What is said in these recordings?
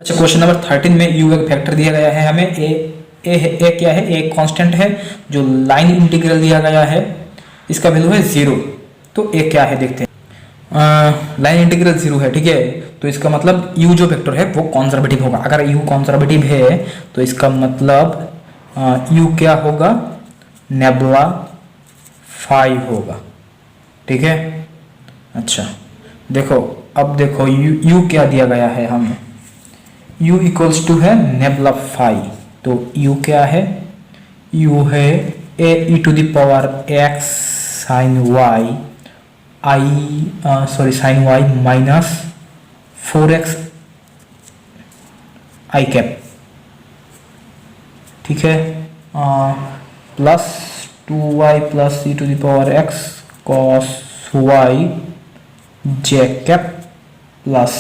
Question number 13 में you एक factor दिया गया है हमें, ए क्या है, एक कांस्टेंट है जो लाइन इंटीग्रल दिया गया है, इसका वैल्यू है 0। तो ए क्या है देखते हैं। लाइन इंटीग्रल 0 है, ठीक है, तो इसका मतलब यू जो वेक्टर है वो कॉन्जर्वेटिव होगा। अगर यू कॉन्जर्वेटिव है तो इसका मतलब यू क्या होगा, नेबुला 5 होगा, ठीक है। अच्छा देखो, अब देखो यू क्या दिया गया है हमें, u इक्वल्स टू है नेबुला 5, तो u क्या है, u है a e to the power x sine y sine y minus 4x i cap, ठीक है, plus 2y plus e to the power x cos y j cap plus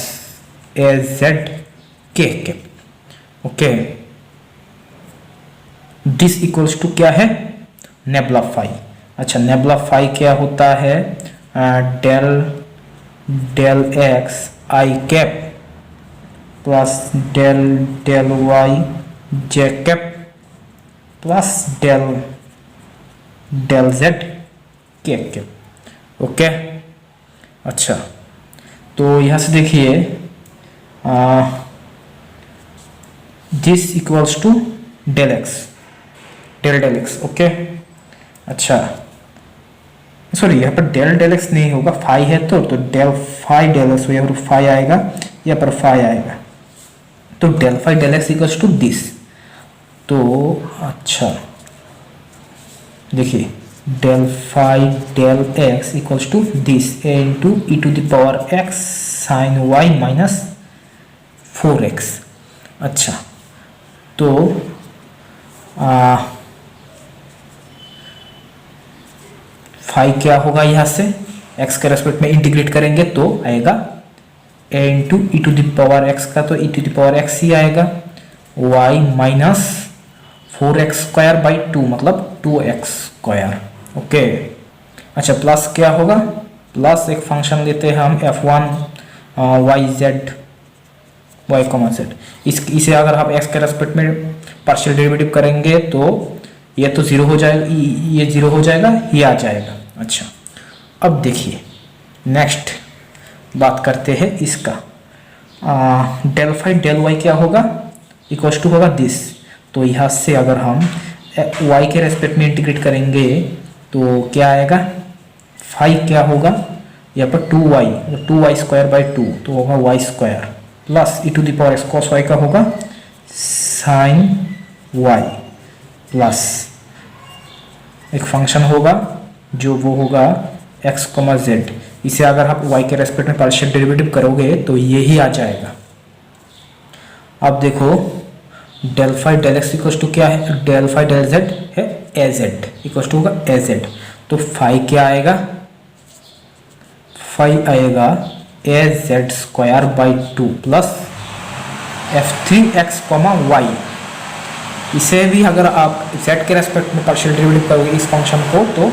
a z k cap, okay. This equals to क्या है, nabla 5। अच्छा nebula 5 क्या होता है, del x i cap plus del y j cap plus del z k cap, okay. अच्छा तो यहाँ से देखिए this equals to del x, okay. अच्छा सॉरी, यहाँ पर डेल एक्स नहीं होगा, फाई है तो डेल फाई डेल एक्स, यहाँ पर फाई आएगा, यहाँ पर फाई आएगा, तो del phi del x equals to this. तो अच्छा देखिए, del phi del x equals to this, a into e to the power x sine y minus 4x। अच्छा तो फाई क्या होगा, यहाँ से x के रेस्पेक्ट में इंटीग्रेट करेंगे तो आएगा a into e to the power x का, तो e to the power x ही आएगा, y minus 4x square by 2 मतलब 2x स्क्वायर, ओके। अच्छा प्लस क्या होगा, प्लस एक फंक्शन लेते हैं हम f1 y कॉमा z, इसे अगर आप x के रेस्पेक्ट में पार्शियल डेरिवेटिव करेंगे तो ये तो 0 हो जाएगा, ये 0 हो जाएगा, ये आ जाएगा। अच्छा अब देखिए नेक्स्ट बात करते हैं इसका, डेल फाई डेल वाई क्या होगा, इक्वल्स टू होगा दिस। तो यहाँ से अगर हम y के रेस्पेक्ट में इंटीग्रेट करेंगे तो क्या आएगा, फाई क्या होगा, यहाँ पर 2y स्क्वायर बाई 2 तो होगा y square plus e to the power x cos y का होगा साइन y प्लस एक फंक्शन होगा जो वो होगा x, z। इसे अगर आप y के रेस्पेक्ट में पार्शियल डेरिवेटिव करोगे तो ये ही आ जाएगा। अब देखो del phi del x equals to क्या है, डेल फाई डेल जेड है ए जेड इक्वल्स टू होगा ए जेड, तो फाई क्या आएगा, फाई आएगा a z square by 2 plus f3x, y। इसे भी अगर आप z के रेस्पेक्ट में पार्शियल डेरिवेटिव करोगे इस फंक्शन को तो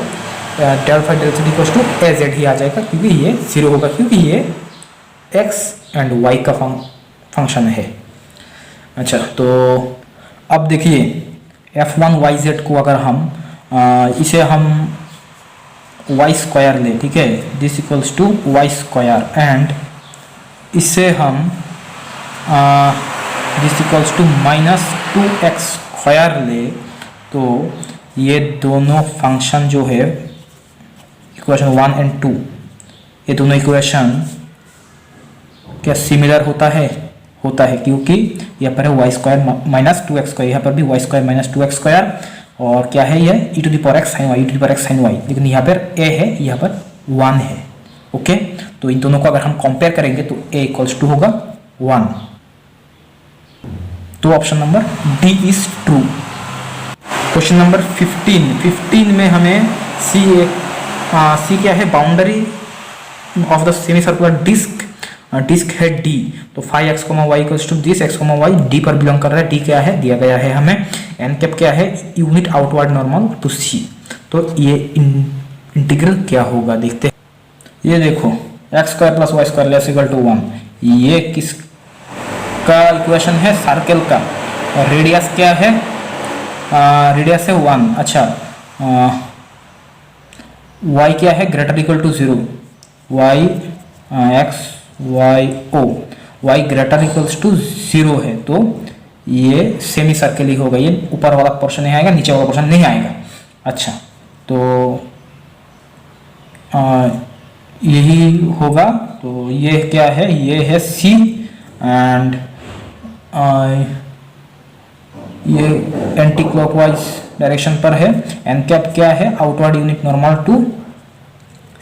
del phi del z equals to a z ही आ जाएगा, क्योंकि ये 0 होगा, क्योंकि ये x एंड y का फंक्शन है। अच्छा तो अब देखिए f1 yz को अगर हम इसे हम y स्क्वायर ले, ठीक है, this equals to y square, and इसे हम this equals to minus 2x square ले, तो ये दोनों फंक्शन जो है इक्वेशन 1 एंड 2, ये दोनों इक्वेशन क्या सिमिलर होता है, क्योंकि यहाँ पर है Y square minus 2x square, यहाँ पर भी Y square minus 2x square, और क्या है ये e to the power x sine y, e to the power x sine y, लेकिन यहाँ पर a है, यहाँ पर 1 है, ओके। तो इन दोनों को अगर हम कंपेयर करेंगे तो a इक्वल्स टू होगा 1, तो option number D is true. Question number 15 में हमें सी क्या है, boundary of the semi circular disc है D, तो 5x, y equals to this x, y D पर बिलोंग कर रहा है, D क्या है दिया गया है हमें, n कैप क्या है, unit outward normal to C। तो ये इंटीग्रल क्या होगा देखते हैं। ये देखो x square plus y square less equal to 1, ये इसका इक्वेशन है सर्कल का, और रेडियस क्या है, रेडियस है 1। अच्छा, y क्या है, greater equal to 0, y x y o, y greater equals to 0 है, तो ये सेमी सर्कल ही होगा, ये ऊपर वाला पोर्शन नहीं आएगा, नीचे वाला पोर्शन नहीं आएगा। अच्छा, तो यही होगा। तो ये क्या है, ये है C, एंड ये एंटी क्लॉकवाइज डायरेक्शन पर है। एन कैप क्या है, outward unit normal to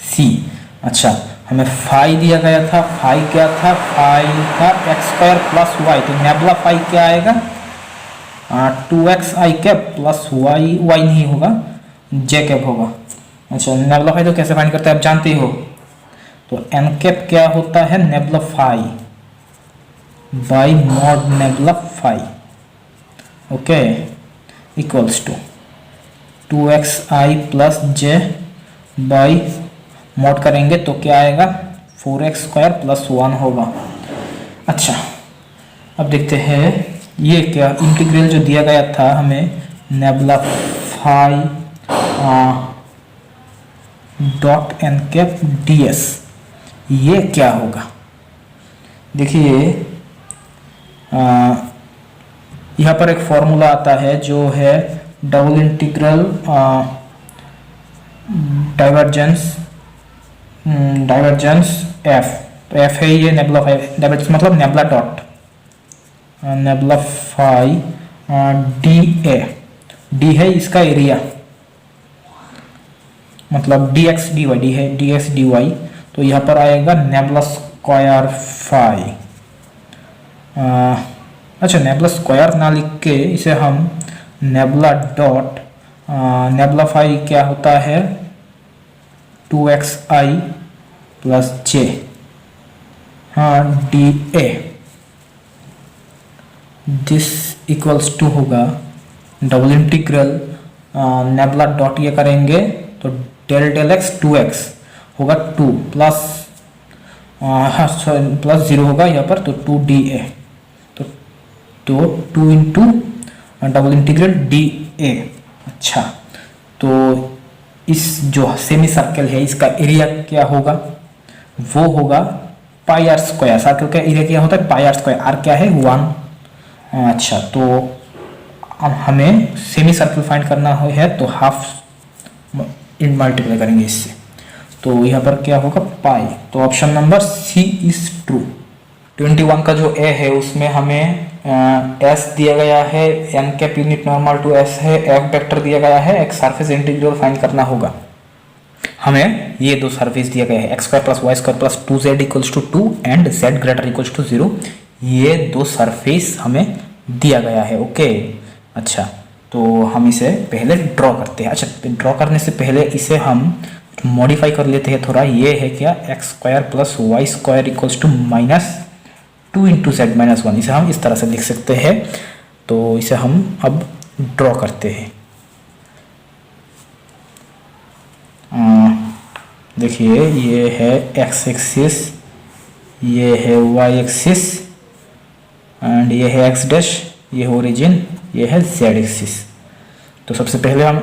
C। अच्छा, हमें फाई दिया गया था, फाई क्या था, फाई था x² प्लस वाई, तो नेबुला फाई क्या आएगा, 2x i cap plus y, y नहीं होगा, j कैप होगा। अच्छा, नेबुला फाई तो कैसे फाइंड करते हैं आप जानते ही हो, तो n कैप क्या होता है, nabla phi by mod nabla phi, okay, equals to 2xi plus j by mod करेंगे तो क्या आएगा, 4x² प्लस 1 होगा। अच्छा, अब देखते हैं ये क्या, इंटीग्रल जो दिया गया था हमें, nabla phi dot n cap ds, ये क्या होगा। देखिए यहाँ पर एक फॉर्मूला आता है जो है डबल इंटीग्रल डाइवर्जेंस f, तो f है ये नेबुला फाई, डाइवर्जेंस मतलब nabla dot nabla phi dA, d है इसका एरिया, मतलब dx dy, d है dx dy, तो यहाँ पर आएगा नेबुला स्क्वायर फाई। अच्छा, नेबुला स्क्वायर ना लिख के इसे हम नेबुला डॉट, नेबुला फाई क्या होता है, 2xi प्लस j, हाँ dA, दिस इक्वल्स टू होगा डबल इंटीग्रल नेबुला डॉट ये करेंगे तो डेल डेल x 2x होगा 2 प्लस हाँ प्लस 0 होगा यहाँ पर, तो 2dA, तो 2 इंटू डबल इंटीग्रल dA। अच्छा, तो इस जो सेमी सर्कल है इसका एरिया क्या होगा, वो होगा पाई आर स्क्वायर, सर्कल का एरिया क्या होता है, पाई आर स्क्वायर, आर क्या है 1। अच्छा, तो अब हमें सेमी सर्कल फाइंड करना है तो हाफ इन मल्टीप्लाई करेंगे इससे, तो यहाँ पर क्या होगा पाई, तो option number C is true. 21 का जो ए है उसमें हमें एस दिया गया है, n cap unit normal to s है, एफ वेक्टर दिया गया है, एक सरफेस इंटीग्रल फाइंड करना होगा। हमें ये दो सरफेस दिया गया है, x² plus y² plus 2z equals to 2 and z greater equals to 0, ये दो सरफेस हमें दिया गया है, ओके। अच्छा, तो हम इसे पहले ड्रॉ करते हैं। अच्छा, ड्रॉ करने से पहले इसे हम मॉडिफाई कर लेते हैं थोड़ा, ये है क्या, x² plus y² equals to -2 into z minus 1, इसे हम इस तरह से लिख सकते हैं। तो इसे हम अब ड्रॉ करते हैं। देखिए ये है x एक्सिस, ये है y एक्सिस एंड ये है x डैश, ये है ओरिजिन, ये है z एक्सिस। तो सबसे पहले हम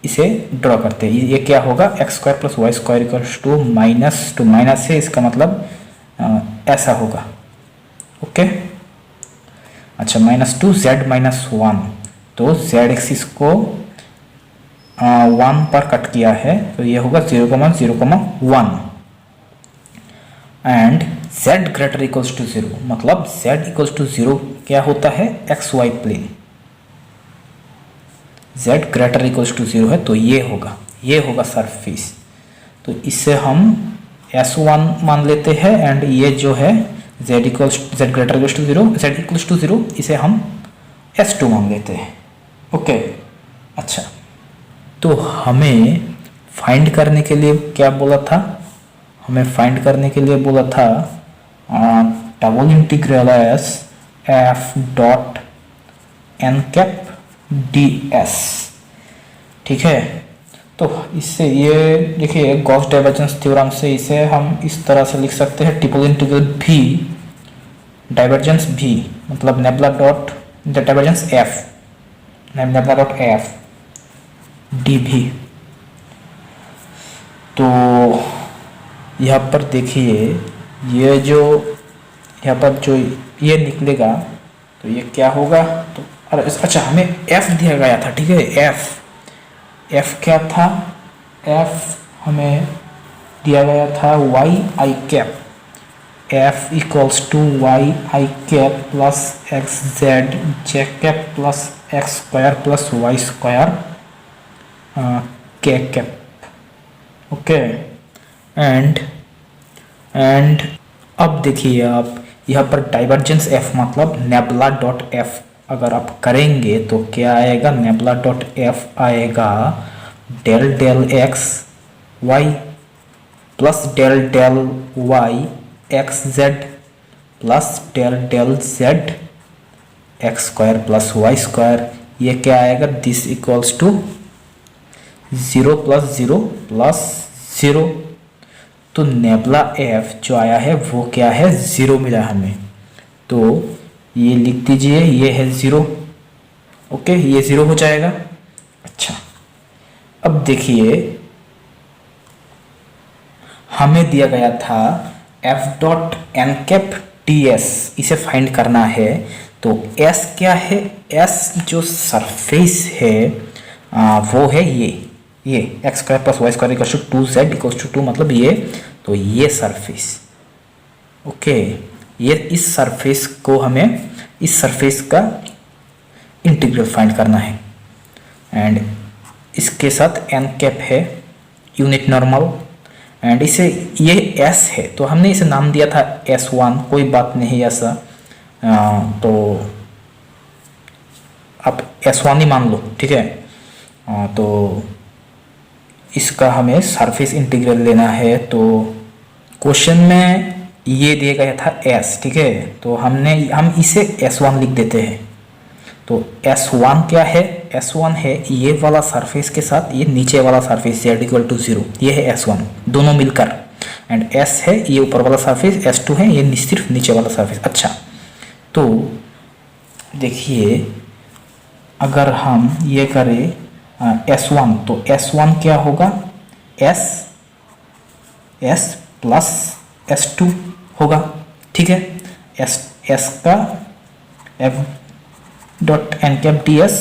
इसे ड्रॉ करते हैं। ये क्या होगा, x² plus y² equals to minus है, इसका मतलब ऐसा होगा, ओके। अच्छा, -2 z माइनस 1, तो z एक्सिस को 1 पर कट किया है, तो ये होगा 0,0,1 and z greater equals to 0, मतलब z इक्वल्स टू 0 क्या होता है, xy plane, z greater equals to 0 है, तो ये होगा सरफेस। तो इससे हम S1 मान लेते हैं एंड ये जो है z greater equals to 0, z equals to 0, इसे हम S2 मान लेते हैं, ओके। अच्छा, तो हमें फाइंड करने के लिए क्या बोला था, हमें फाइंड करने के लिए बोला था double integral s f dot n cap d s, ठीक है। तो इससे ये देखिए गॉस डाइवर्जेंस थ्योरम से इसे हम इस तरह से लिख सकते हैं, ट्रिपल इंटीग्रल भी डाइवर्जेंस भी मतलब nabla dot divergence F, nebula dot F D भी। तो यहाँ पर देखिए ये जो यहाँ पर जो ये निकलेगा तो ये क्या होगा, तो अरे अच्छा हमें एफ दिया गया था, ठीक है, एफ क्या था, एफ हमें दिया गया था y i cap, f equals to y i cap plus x z j cap plus x square plus y square k cap. Okay and अब देखिए आप यहाँ पर डाइवर्जेंस एफ मतलब नेबुला डॉट एफ अगर आप करेंगे तो क्या आएगा, नेबुला डॉट एफ आएगा del del x y plus del del y x z plus del del z x square plus y square. ये क्या आएगा, this equals to 0 plus 0 plus 0। तो नेबुला एफ जो आया है वो क्या है, 0 मिला हमें, तो ये लिख दीजिए, ये है 0। ओके ये 0 हो जाएगा। अच्छा अब देखिए हमें दिया गया था f dot n cap d s, इसे फाइंड करना है। तो एस क्या है, एस जो सरफेस है वो है ये x square plus y square equals to 2z equals to 2 मतलब ये, तो ये सरफेस। ओके ये इस सरफेस को हमें इस सरफेस का इंटीग्रल फाइंड करना है एंड इसके साथ एन कैप है यूनिट नॉर्मल एंड इसे ये एस है तो हमने इसे नाम दिया था S1, कोई बात नहीं ऐसा, तो आप S1 ही मान लो, ठीक है। तो इसका हमें सरफेस इंटीग्रल लेना है, तो क्वेश्चन में ये दिया गया था S, ठीक है, तो हम इसे S1 लिख देते हैं। तो S1 क्या है, S1 है ये वाला सरफेस के साथ ये नीचे वाला सरफेस z इक्वल टू 0, ये है S1 दोनों मिलकर, एंड S है ये ऊपर वाला सरफेस, S2 है ये सिर्फ नीचे वाला सरफेस। अच्छा तो देखिए अगर हम ये करें S1 तो S1 क्या होगा, S प्लस S2 होगा, ठीक है। S का F dot n cap d s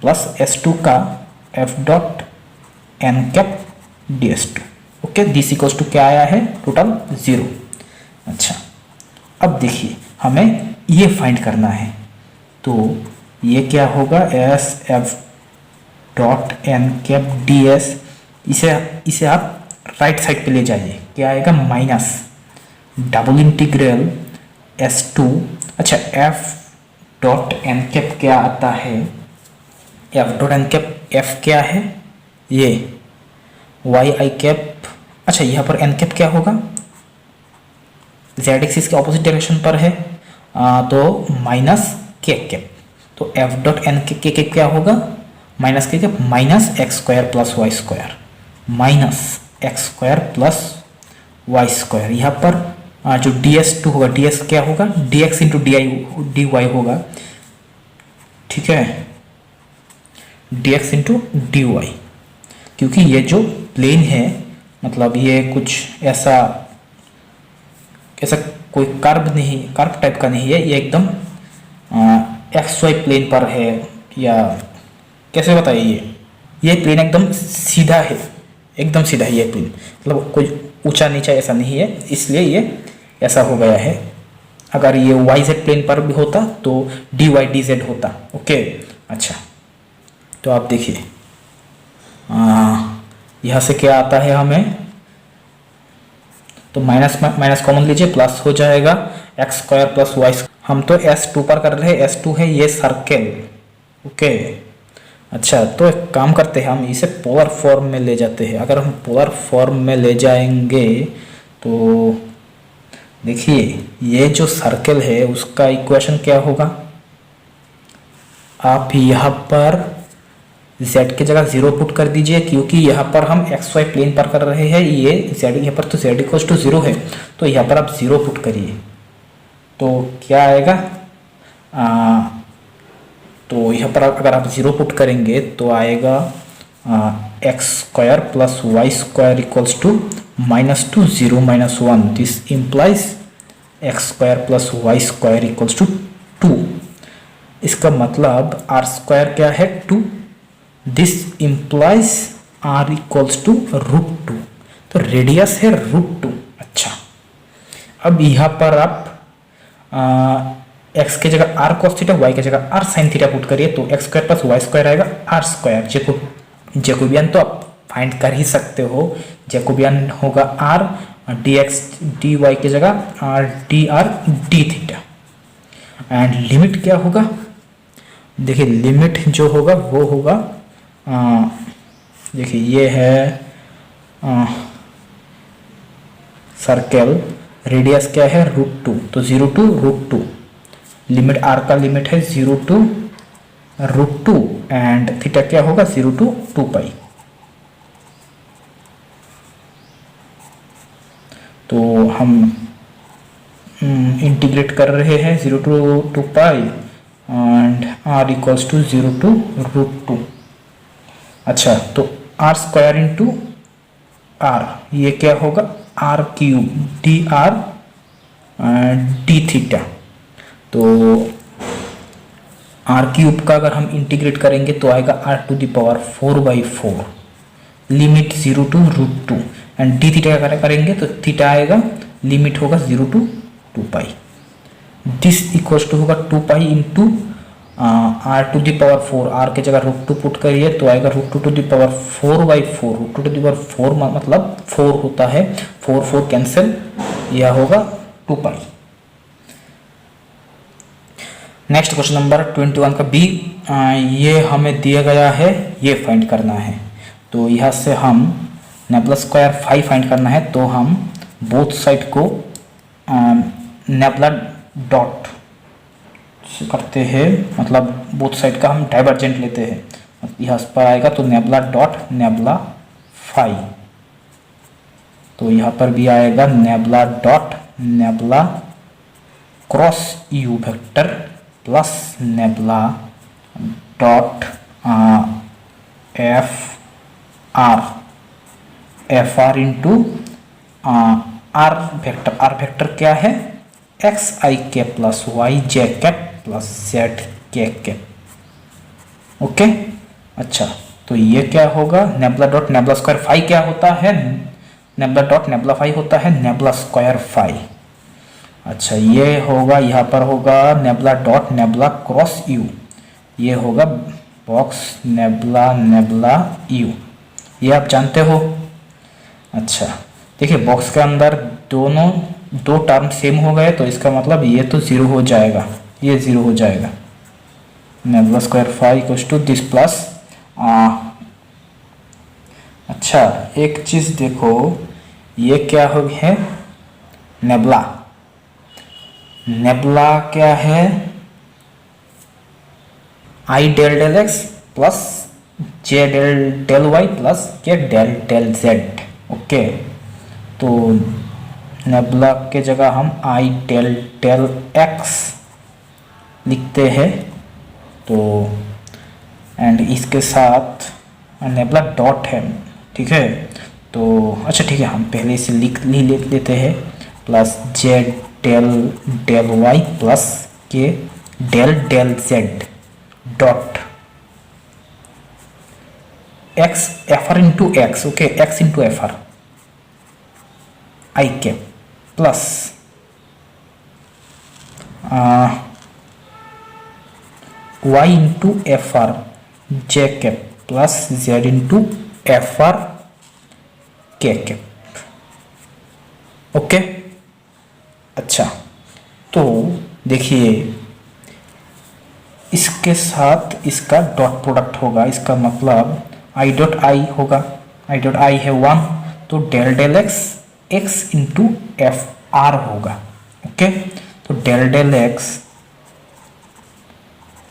plus S2 का F dot n cap d s two. Okay this equals to क्या आया है, टोटल 0। अच्छा अब देखिए हमें ये फाइंड करना है, तो ये क्या होगा, s f dot n cap d s, इसे आप राइट साइड पे ले जाइए, क्या आएगा माइनस डबल इंटीग्रल S2। अच्छा एफ डॉट एन कैप क्या आता है, f dot n cap f क्या है, ये वाई आई कैप। अच्छा यहाँ पर एन कैप क्या होगा, जेड एक्सिस के ऑपोजिट डायरेक्शन पर है, तो माइनस के कैप, तो f dot n k cap क्या होगा, minus k cap minus x square plus y square, minus x square plus y square. यहाँ पर जो ds2 होगा, ds क्या होगा, dx इंटू dy होगा, ठीक है, dx इंटू dy, क्योंकि ये जो प्लेन है मतलब ये कुछ ऐसा कोई कर्व नहीं, कर्व टाइप का नहीं है, ये एकदम एक्स वाई प्लेन पर है, या कैसे बताइए, ये प्लेन एकदम सीधा है, एकदम सीधा है ये प्लेन, मतलब कोई ऊंचा नीचा ऐसा नहीं है, इसलिए ये ऐसा हो गया है। अगर ये वाई जेड प्लेन पर भी होता तो डी वाई डी जेड होता। ओके अच्छा तो आप देखिए यहाँ से क्या आता है हमें, तो माइनस माइनस कॉमन लीजिए, प्लस हो जाएगा एक्स स्क्वायर प्लस वाई। हम तो S2 पर कर रहे हैं, S2 है ये सर्कल। ओके अच्छा तो एक काम करते हैं, हम इसे पोलर फॉर्म में ले जाते हैं। अगर हम पोलर फॉर्म में ले जाएंगे तो देखिए ये जो सर्कल है उसका इक्वेशन क्या होगा, आप यहाँ पर z की जगह 0 पुट कर दीजिए, क्योंकि यहाँ पर हम एक्स वाई प्लेन पर कर रहे हैं, ये z यहाँ पर तो z इक्वल्स टू 0 है, तो यहाँ पर आप 0 पुट करिए, तो क्या आएगा, तो यहाँ पर अगर आप 0 पुट करेंगे तो आएगा x square plus y square equals to -2 0 -1। This implies x square plus y square equals to 2। इसका मतलब आर स्क्वायर क्या है 2। This implies r equals to √2। तो रेडियस है √2। अच्छा, अब यहाँ पर आप एक्स की जगह आर कॉस थीटा, वाई की जगह आर साइन थीटा पुट करिए तो x square plus y square आएगा आर स्क्वायर। जैकोबियन तो आप फाइंड कर ही सकते हो। जैकोबियन होगा r d x d y की जगह r d theta. And limit क्या होगा, देखिए लिमिट जो होगा वो होगा, देखिए ये है सर्कल, रेडियस क्या है √2, तो 0 to √2। लिमिट आर का लिमिट है 0 to √2 एंड थीटा क्या होगा 0 to 2 पाई। तो हम इंटीग्रेट कर रहे हैं 0 to 2 pi and r equals to 0 to √2। अच्छा, तो आर स्क्वायर इंटू आर, ये क्या होगा r cube d r d theta. तो आर क्यूब का अगर हम इंटीग्रेट करेंगे तो आएगा r⁴/4। Limit 0 to √2 and d theta का करेंगे तो थीटा आएगा, लिमिट होगा 0 to 2 pi. This equals to होगा 2 पाई इंटू r⁴। आर की जगह √2 पुट करिए तो आएगा √2⁴/4। √2⁴ मतलब 4 होता है, 4 कैंसिल, यह होगा 2 पाई। नेक्स्ट क्वेश्चन नंबर 21 का बी, ये हमें दिया गया है, ये फाइंड करना है। तो यहाँ से हम नेबुला स्क्वायर फाई फाइंड करना है, तो हम बोथ साइड को नेबुला डॉट करते हैं, मतलब बोथ साइड का हम डाइवर्जेंट लेते हैं। यहाँ पर आएगा तो नेबुला डॉट नेबुला फाई। तो यहाँ पर भी आएगा nabla dot nabla cross u vector plus nabla dot f r into r vector. R vector क्या है x i k plus y j cap plus z k cap. Okay, अच्छा, तो ये क्या होगा nabla dot nabla square phi क्या होता है, नेबुला डॉट नेबुला फाई होता है नेबुला स्क्वायर फाई। अच्छा, ये होगा, यहाँ पर होगा nabla dot nabla cross you, ये होगा बॉक्स नेबुला नेबुला यू, ये आप जानते हो। अच्छा, देखिए बॉक्स के अंदर दोनों दो टर्म सेम हो गए तो इसका मतलब ये तो 0 हो जाएगा, ये 0 हो जाएगा। Nabla square phi equals to this plus अच्छा, एक चीज देखो, ये क्या हो है नेबुला, नेबुला क्या है आई del del x plus j del del y plus k del del z. Okay, तो नेबुला के जगह हम आई डेल डेल एक्स लिखते हैं, तो एंड इसके साथ नेबुला डॉट है, ठीक है। तो अच्छा ठीक है, हम पहले इसे लिख लेते हैं plus j del del y plus k del del z dot x f r into x. Okay, x into f r i cap plus y into f r j cap plus z into f r k cap. Okay, अच्छा, तो देखिए इसके साथ इसका dot product होगा, इसका मतलब I dot I होगा, आई डॉट आई है 1, तो del del x x into f r होगा। ओके, तो del del x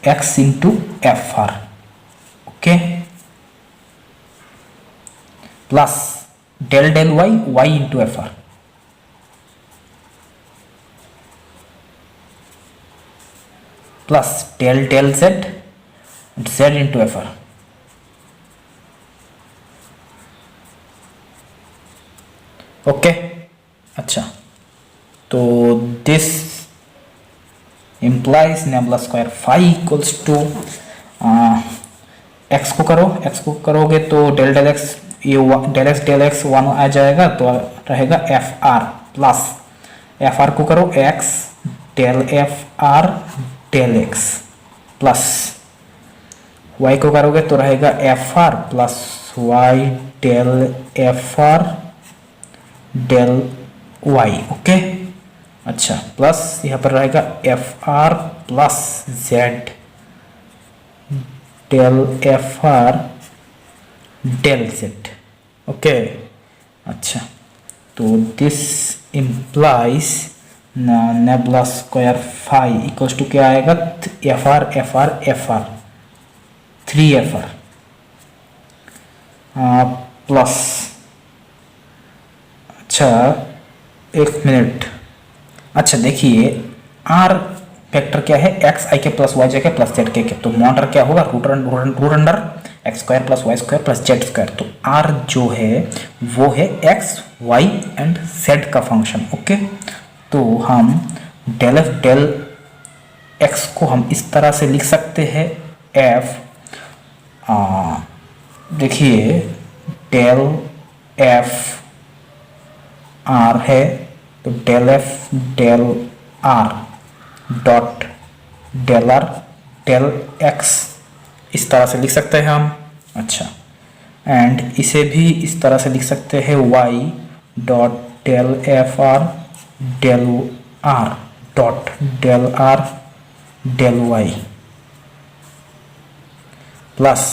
x into f r, okay, plus del del y y into f r. Plus del del z z into f r. Okay, अच्छा, तो this implies nabla square phi equals to x को करो, x को करोगे तो del del x, ये del x one आ जाएगा तो रहेगा f r plus F R को करो x del f r del x plus y को करोगे तो रहेगा f r plus y del f r del y. Okay, अच्छा, प्लस यहाँ पर रहेगा f r plus z del f r del z. Okay, अच्छा, तो this implies nabla square phi equals to क्या आएगा, f r f r f r 3FR plus, अच्छा एक मिनट, अच्छा देखिए आर वेक्टर क्या है, x i k plus y जे के प्लस जेड के, तो मॉडर क्या होगा, root under x square plus y square plus z square. तो आर जो है वो है एक्स वाई एंड जेड का फंक्शन। ओके, तो हम डेल एफ डेल एक्स को हम इस तरह से लिख सकते हैं, एफ देखिए डेल एफ आर है तो del f del r dot del r del x इस तरह से लिख सकते हैं हम। अच्छा, एंड इसे भी इस तरह से लिख सकते हैं, y dot del f r del r dot del r del y plus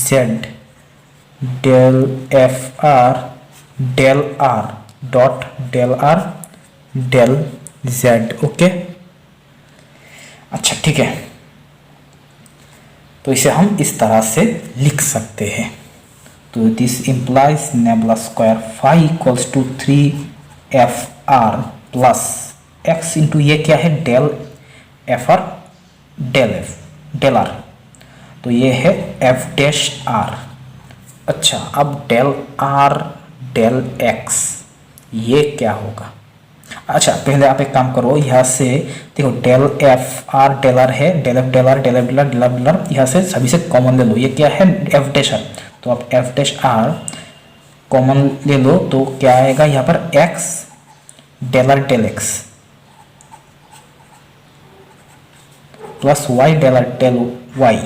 z del f r del r dot del r del z. Okay, अच्छा ठीक है, तो इसे हम इस तरह से लिख सकते हैं। तो this implies nabla square phi equals to 3FR plus x into ये क्या है, del f r del f del r, तो ये है एफ डैश आर। अच्छा, अब डेल आर डेल एक्स ये क्या होगा, अच्छा पहले आप एक काम करो, यहाँ से देखो del f r del r है, del f del r del f del r del r del r, यहाँ से सभी से कॉमन ले लो, ये क्या है एफ डैश आर, तो आप एफ डैश आर कॉमन ले लो तो क्या आएगा यहाँ पर x del r del x plus y del r del y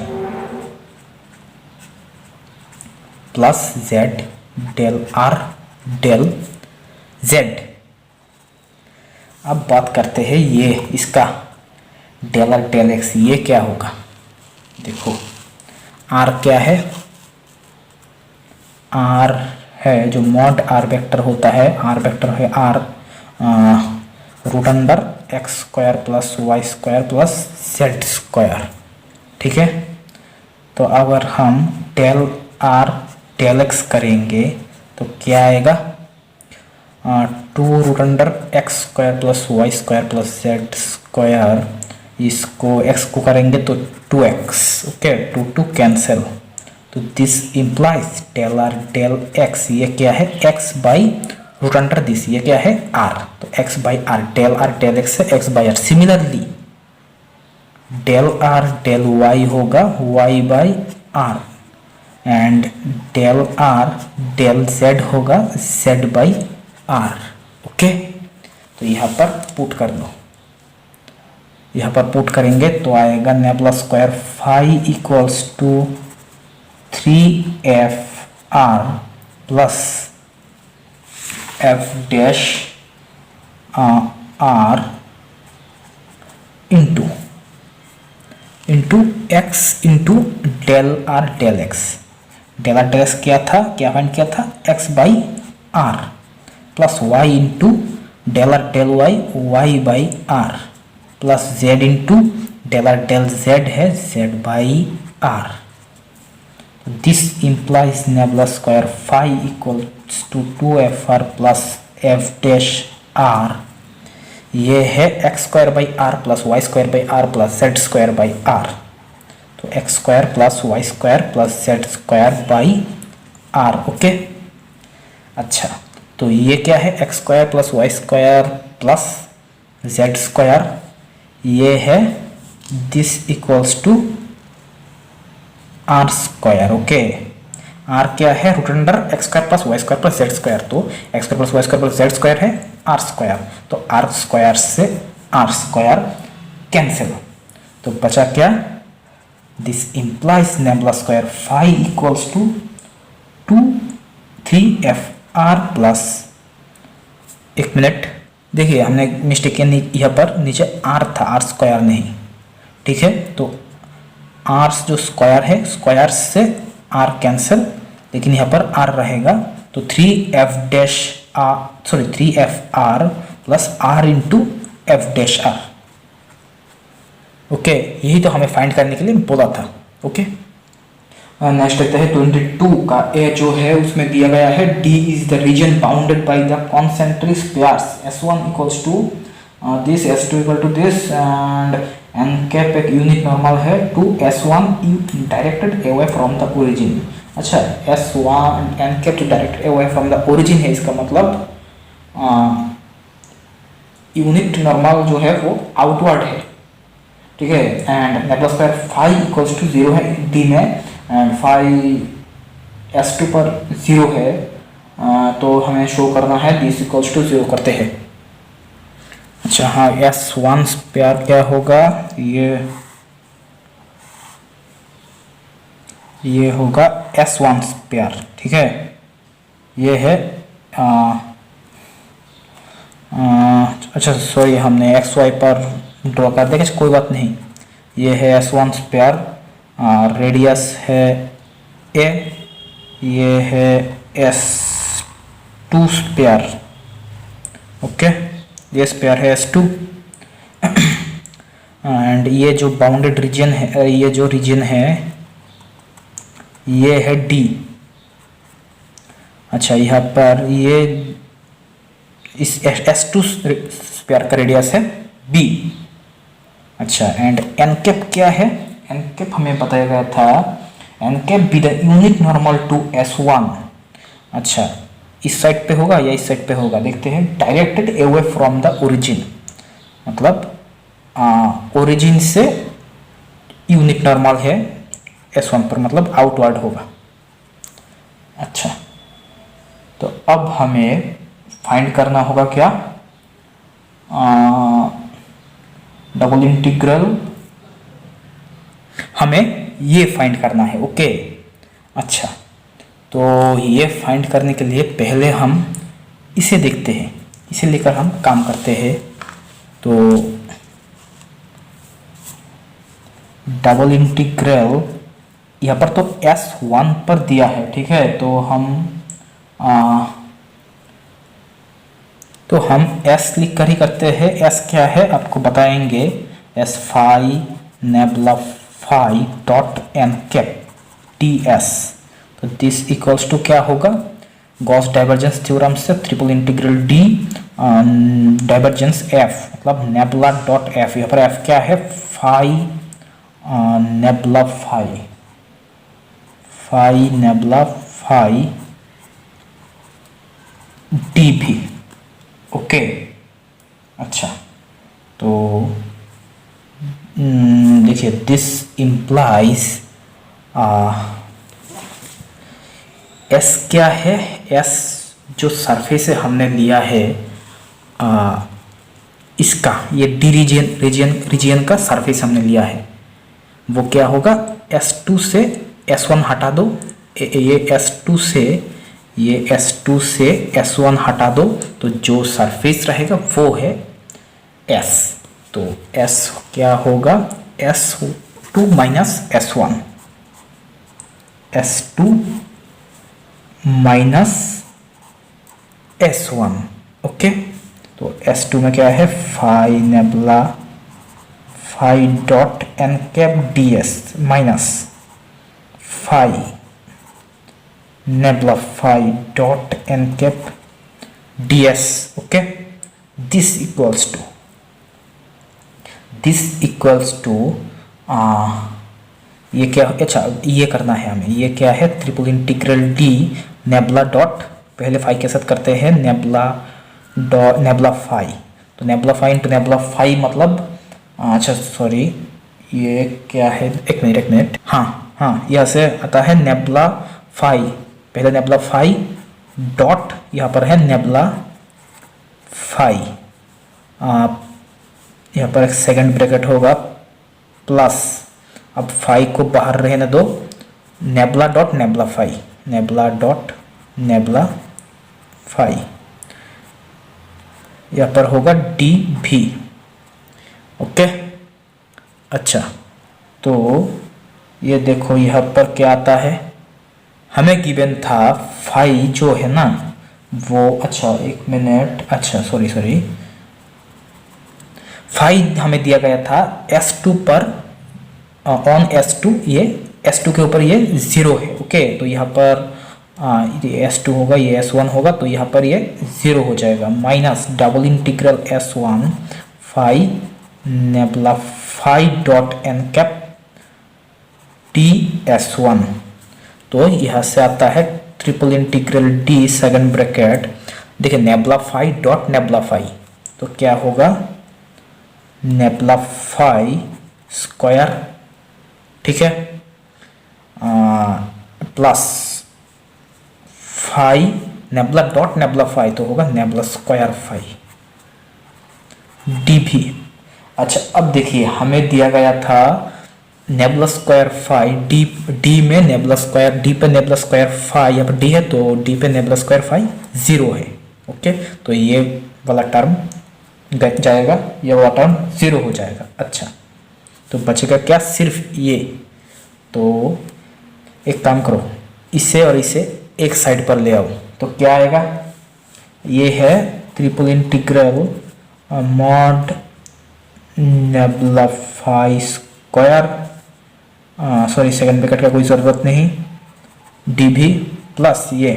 plus z del r del z. अब बात करते हैं ये इसका डेल आर डेल एक्स, ये क्या होगा, देखो आर क्या है, आर है जो मॉड आर वेक्टर होता है, आर वेक्टर है r root under x square plus y square plus z square. ठीक है, तो अगर हम डेल आर डेल एक्स करेंगे तो क्या आएगा, 2 root under x square plus y square plus z square, इसको एक्स को करेंगे तो 2x। ओके, 2 कैंसिल, तो this implies del r del x, ये क्या है x by root under this, ये क्या है r, तो x by r del x है x by r. Similarly del r del y होगा y by r and del r del z होगा z बाई आर। ओके, तो यहाँ पर पुट कर दो, यहाँ पर पुट करेंगे तो आएगा nabla square phi equals to 3FR plus f dash r into x into del r del x. Del r del x क्या था, क्या फाइंड किया था, x by r plus y into del r del y y by r plus z into del r del z है z by r. This implies nabla square phi equals to 2FR plus f dash r ये है x square by r plus y square by r plus z square by r. तो x square plus y square plus z square by r. Okay, अच्छा तो ये क्या है, x square plus y square plus z square, ये है this equals to r square. Okay, r क्या है, root under x square plus y square plus z square, तो x square plus y square plus z square है are square, तो r square से r square cancel, तो बचा क्या, this implies nabla square phi equals to 2/3 FR plus, एक minute देखिए हमने मिस्टेक यहाँ पर नीचे आर था, आर स्क्वायर नहीं, ठीक है, तो आर जो स्क्वायर है, स्क्वायर से आर कैंसिल, लेकिन यहाँ पर आर रहेगा, तो 3FR plus r into f dash r. Okay, यही तो हमें फाइंड करने के लिए बोला था। ओके, नेक्स्ट देखते हैं 22 का ए जो है उसमें दिया गया है D is the region bounded by the concentric pairs S1 equals to this, S2 equal to this, and n cap एक यूनिट नॉर्मल है to S1 directed away from the origin. अच्छा, S1 एन कैप जो directed away from the origin है, इसका मतलब unit normal जो है वो आउटवर्ड है, ठीक है, and nabla square phi equals to 0 है डी में, एंड फाई S2 पर 0 है, तो हमें शो करना है दिस इक्वल्स टू 0 करते हैं। अच्छा हाँ, S1 स्क्वायर क्या होगा, ये होगा S1 स्क्वायर, ठीक है, ये है अच्छा सॉरी हमने XY पर ड्रॉ कर दिया, कोई बात नहीं, ये है S1 स्क्वायर, रेडियस है A, ये है S2 स्क्वायर। ओके, ये स्क्वायर है S2 एंड ये जो बाउंडेड रीजन है, ये जो रीजन है ये है D। अच्छा, यहाँ पर ये इस S2 स्क्वायर का रेडियस है B। अच्छा, एंड एन कैप क्या है, एन कैप हमें बताया गया था, n cap be the unit normal to S1। अच्छा, इस साइड पे होगा या इस साइड पे होगा, देखते हैं, directed away from the origin, मतलब ओरिजिन से यूनिट नॉर्मल है S1 पर, मतलब आउटवर्ड होगा। अच्छा, तो अब हमें फाइंड करना होगा क्या, डबल इंटीग्रल, हमें ये फाइंड करना है। ओके, अच्छा तो ये फाइंड करने के लिए पहले हम इसे देखते हैं, इसे लेकर हम काम करते हैं। तो डबल इंटीग्रल यहाँ पर तो S1 पर दिया है, ठीक है, तो हम S लिख कर ही करते हैं। S क्या है आपको बताएंगे, S phi nabla phi dot n cap ds, तो दिस इक्वल्स टू क्या होगा, गॉस डाइवर्जेंस थ्योरम से triple integral D divergence F, मतलब नेबुला डॉट F, यहाँ पर F क्या है, phi nabla phi nabla phi D भी। ओके, अच्छा तो देखिए दिस इम्प्लाइज S क्या है, S जो सरफेस से हमने लिया है इसका, ये D रीजन का सरफेस हमने लिया है, वो क्या होगा, S2 से S1 हटा दो, ये S2 से S1 हटा दो, तो जो सरफेस रहेगा वो है S, तो S क्या होगा, S2 minus S1, S2 minus S1। Okay, तो S2 में क्या है, phi nabla phi dot n cap ds minus phi nabla phi dot n cap ds। Okay, this equals to this equals to ये क्या, अच्छा ये करना है हमें, ये क्या है, triple integral D nabla dot, पहले फाई के साथ करते हैं, नेबला डॉट नेबला फाई, तो nabla phi into nabla phi मतलब अच्छा सॉरी ये क्या है, एक मिनट, हाँ यहाँ से आता है नेबला फाई, पहले नेबला फाई डॉट यहाँ पर है नेबला फाई, यहाँ पर एक सेकंड ब्रैकेट होगा प्लस, अब फाई को बाहर रहने दो, nabla dot nabla phi, nabla dot nabla phi, यहाँ पर होगा डी भी। ओके अच्छा, तो ये देखो यहाँ पर क्या आता है, हमें गिवन था फाई जो है ना वो, अच्छा एक मिनट, अच्छा सॉरी फाई हमें दिया गया था S2 पर, ऑन S2, ये S2 के ऊपर ये 0 है। ओके तो यहाँ पर ये S2 होगा, ये S1 होगा, तो यहाँ पर ये 0 हो जाएगा, minus double integral S1 phi nabla phi dot n cap t S1, तो यहाँ से आता है triple integral d second bracket, देखिए nabla phi dot nabla phi, तो क्या होगा नेबला फाई स्क्वायर, ठीक है, plus phi nabla dot nabla phi, तो होगा नेबला स्क्वायर फाई डी भी। अच्छा अब देखिए हमें दिया गया था नेबला स्क्वायर फाई डी में नेबला स्क्वायर, डी पे नेबला स्क्वायर फाई, यहाँ पर डी है तो डी पे नेबला स्क्वायर फाई 0 है। ओके तो ये वाला टर्म गट जाएगा, ये वाला टर्म 0 हो जाएगा। अच्छा तो बचेगा क्या, सिर्फ ये, तो एक काम करो, इसे और इसे एक साइड पर ले आओ, तो क्या आएगा, ये है triple integral mod nabla phi square, sorry second bracket का कोई ज़रूरत नहीं, डी भी प्लस ये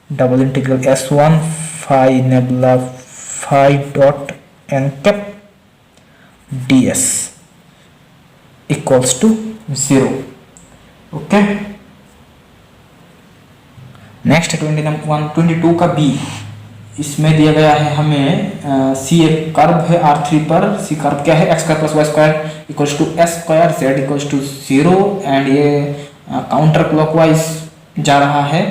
double integral S1 phi nabla phi dot n cap d s equals to 0। Okay next 22 का बी, इसमें दिया गया है हमें सी एक कर्व है R3 पर, सी कर्व क्या है x square plus y square equals to s square z equals to 0 and ये काउंटर क्लॉकवाइज जा रहा है,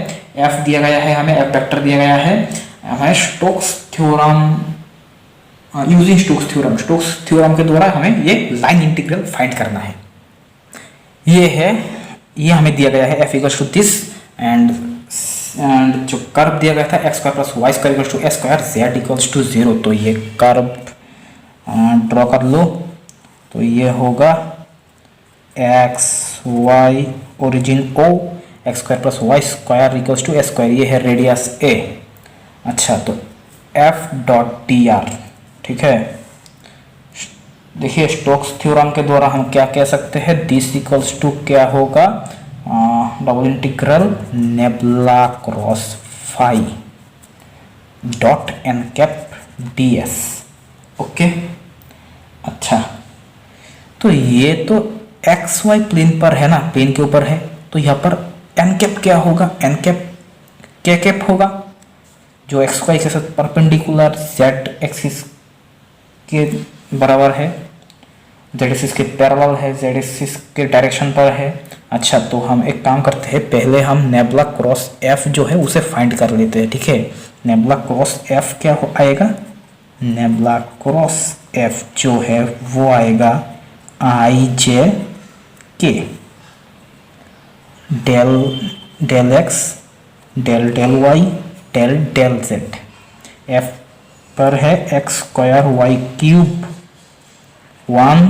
f दिया गया है हमें, f वेक्टर दिया गया है हमें, Stokes theorem using Stokes theorem के द्वारा हमें ये लाइन इंटीग्रल फाइंड करना है। ये है, ये हमें दिया गया है f equals to this and जो कर्व दिया गया था x square plus y square equals to s square z equals to 0, तो ये कर्व ड्रॉ कर लो, तो ये होगा x y origin O, x square plus y square equals to s square, ये है रेडियस a। अच्छा तो f डॉट डी आर, ठीक है, देखिए स्टोक्स थ्योरम के द्वारा हम क्या कह सकते हैं, दिस इक्वल्स टू क्या होगा, double integral nabla cross phi dot n cap d s. Okay अच्छा तो ये तो एक्स वाई प्लेन पर है ना, प्लेन के ऊपर है, तो यहाँ पर एन कैप क्या होगा, एन कैप क्या कैप होगा, जो एक्स वाई के साथ परपेंडिकुलर जेड एक्सिस के बराबर है, जेड एक्सिस के पैरेलल है, जेड एक्सिस के डायरेक्शन पर है। अच्छा तो हम एक काम करते हैं, पहले हम नेबला क्रॉस एफ जो है उसे फाइंड कर लेते हैं, ठीक है, नेबला क्रॉस एफ क्या आएगा, नेबला क्रॉस एफ जो है वो आएगा i j k del x del y del z, f पर है x square y cube 1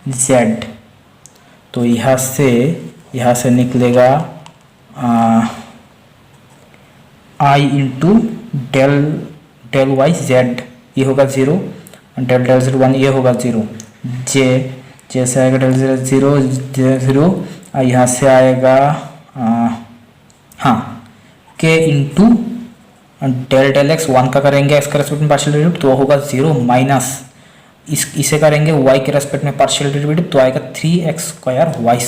z, तो यहाँ से निकलेगा i into del y z, ये होगा 0, डेल जेड 1 ये होगा 0, जे से आएगा डेल जेड 0, यहाँ से आएगा हाँ के इंटू डेल एक्स 1 का करेंगे एक्स का रेस्पेक्ट में पार्शियल डेरिवेटिव, तो होगा 0 माइनस इसे करेंगे y के रेस्पेक्ट में पार्शियल डेरिवेटिव तो आएगा 3x² y²।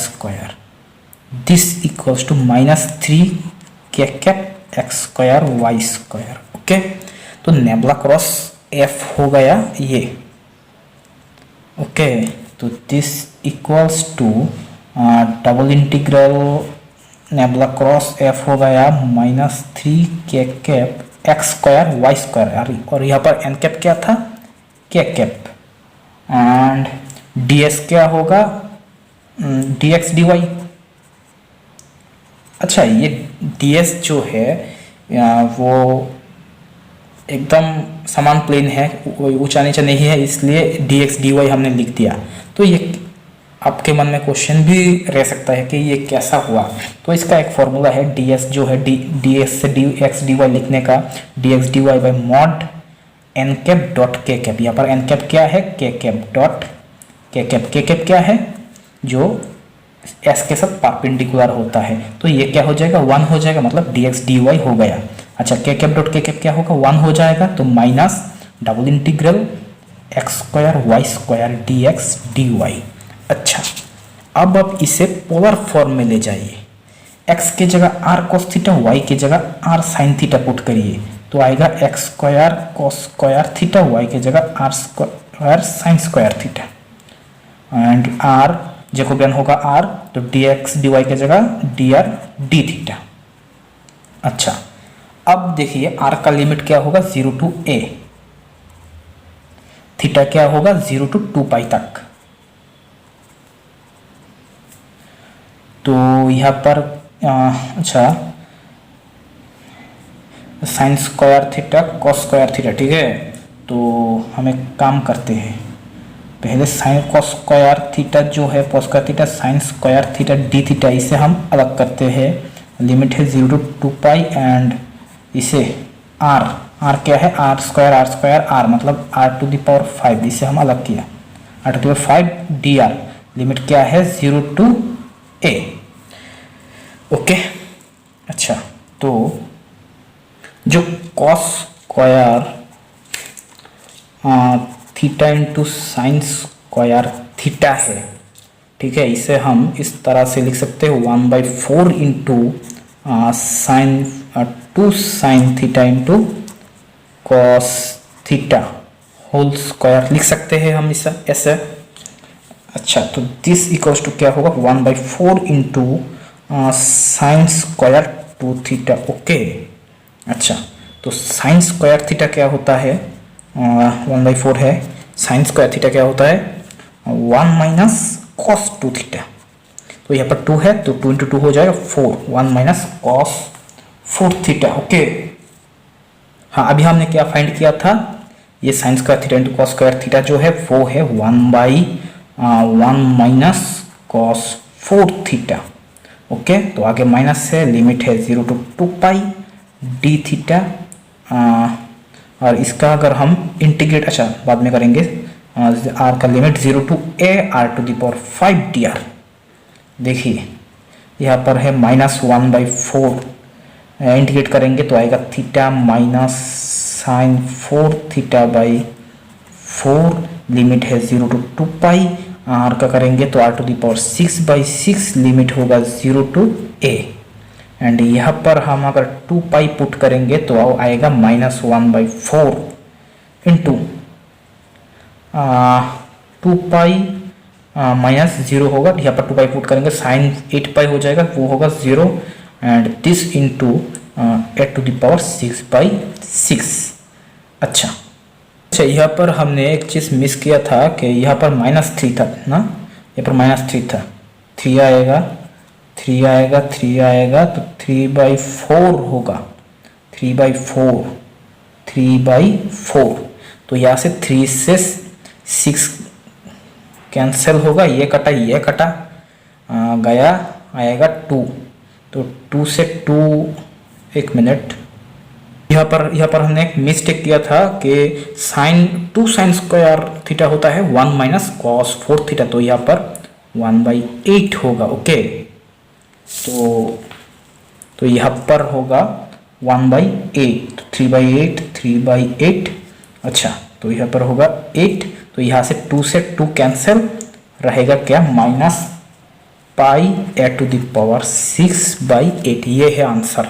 This equals to -3 y²। Okay, तो नेबुला क्रॉस f हो गया ये। ओके, तो this equals to double integral nabla cross f हो गया -3 x² y²। और यहाँ पर n कैप क्या था, k कैप। एंड ds क्या होगा, dx dy। अच्छा, ये ds जो है वो एकदम समान प्लेन है, ऊंचा नीचा नहीं है, इसलिए dx dy हमने लिख दिया। तो ये आपके मन में क्वेश्चन भी रह सकता है कि ये कैसा हुआ। तो इसका एक फॉर्मूला है, ds जो है ds से dx dy लिखने का, dx dy by mod n cap dot k cap. यहाँ पर n कैप क्या है, k cap dot k cap. k cap क्या है, जो s के साथ परपेंडिकुलर होता है। तो ये क्या हो जाएगा, 1 हो जाएगा, मतलब dx dy हो गया। अच्छा, k cap dot k cap क्या होगा, 1 हो जाएगा। तो minus double integral x² y² dx dy। अच्छा, अब आप इसे पोलर फॉर्म में ले जाइए। x के जगह r cos थीटा, y के जगह r sin थीटा पुट करिए तो आएगा x² cos² थीटा, y के जगह r² sin² थीटा। एंड r जैकोबियन होगा r, तो dx dy के जगह dr d थीटा। अच्छा, अब देखिए r का लिमिट क्या होगा, 0 to a, थीटा क्या होगा 0 to 2 तक। तो यहाँ पर अच्छा, sine square theta cos square theta, ठीक है। तो हम एक काम करते हैं, पहले साइन कॉस स्क्वायर थीटा जो है cos square theta sine square theta D theta, इसे हम अलग करते हैं। लिमिट है 0 to 2 एंड इसे r क्या है, r² मतलब r⁵, इसे हम अलग किया, r⁵ dr। लिमिट क्या है, 0 to a। ओके, अच्छा, तो जो cos square theta into sine square theta है, ठीक है, इसे हम इस तरह से लिख सकते हैं 1/4 into sine 2 sine theta into cos theta whole square लिख सकते हैं हम इसे ऐसे। अच्छा, तो दिस इक्वल्स टू क्या होगा, 1/4 into sine square 2 theta. Okay, अच्छा, तो साइन स्क्वायर थीटा क्या होता है, 1/4 है। साइन स्क्वायर थीटा क्या होता है, 1 माइनस कॉस 2 थीटा। तो यहाँ पर 2 है तो 2 इंटू 2 हो जाएगा 4, 1 माइनस कॉस 4 थीटा। ओके, हाँ, अभी हमने क्या फाइंड किया था, ये sine square theta into cos square theta जो है वो है 1/1 माइनस कॉस 4 थीटा। ओके, तो आगे माइनस है, लिमिट है 0 to 2 डी थीटा। और इसका अगर हम इंटीग्रेट, अच्छा बाद में करेंगे, आर का limit 0 to a r⁵ dr। देखिए यहाँ पर है -1/4, इंटीग्रेट करेंगे तो आएगा theta minus sine 4 theta by 4। Limit है 0 to 2 आर का करेंगे तो r⁶/6 लिमिट होगा 0 to a। एंड यहाँ पर हम अगर 2 पुट करेंगे तो आएगा -1/4 इंटू 2 -0 होगा, यहाँ पर 2 पुट करेंगे साइन 8 हो जाएगा, वो होगा 0 एंड दिस इंटू 8⁶/6। अच्छा, यहाँ पर हमने एक चीज़ मिस किया था कि यहाँ पर -3 था ना, यहाँ पर -3 था, 3 आएगा, 3 आएगा, 3 आएगा, तो 3/4 होगा, 3/4। तो यहाँ से 3 से 6 कैंसिल होगा, ये कटा गया, आएगा 2। तो 2 से 2, एक मिनट, यहाँ पर हमने एक मिस्टेक किया था कि टू साइन स्क्वायर थीटा होता है 1 माइनस कॉस 4 थीटा, तो यहाँ पर 1/8 होगा। ओके, तो यहाँ पर होगा 1/8, 3/8। अच्छा, तो यहाँ पर होगा 8, तो तो यहाँ से 2 से 2 कैंसिल, रहेगा क्या minus pi a to the power 6/8, ये है आंसर।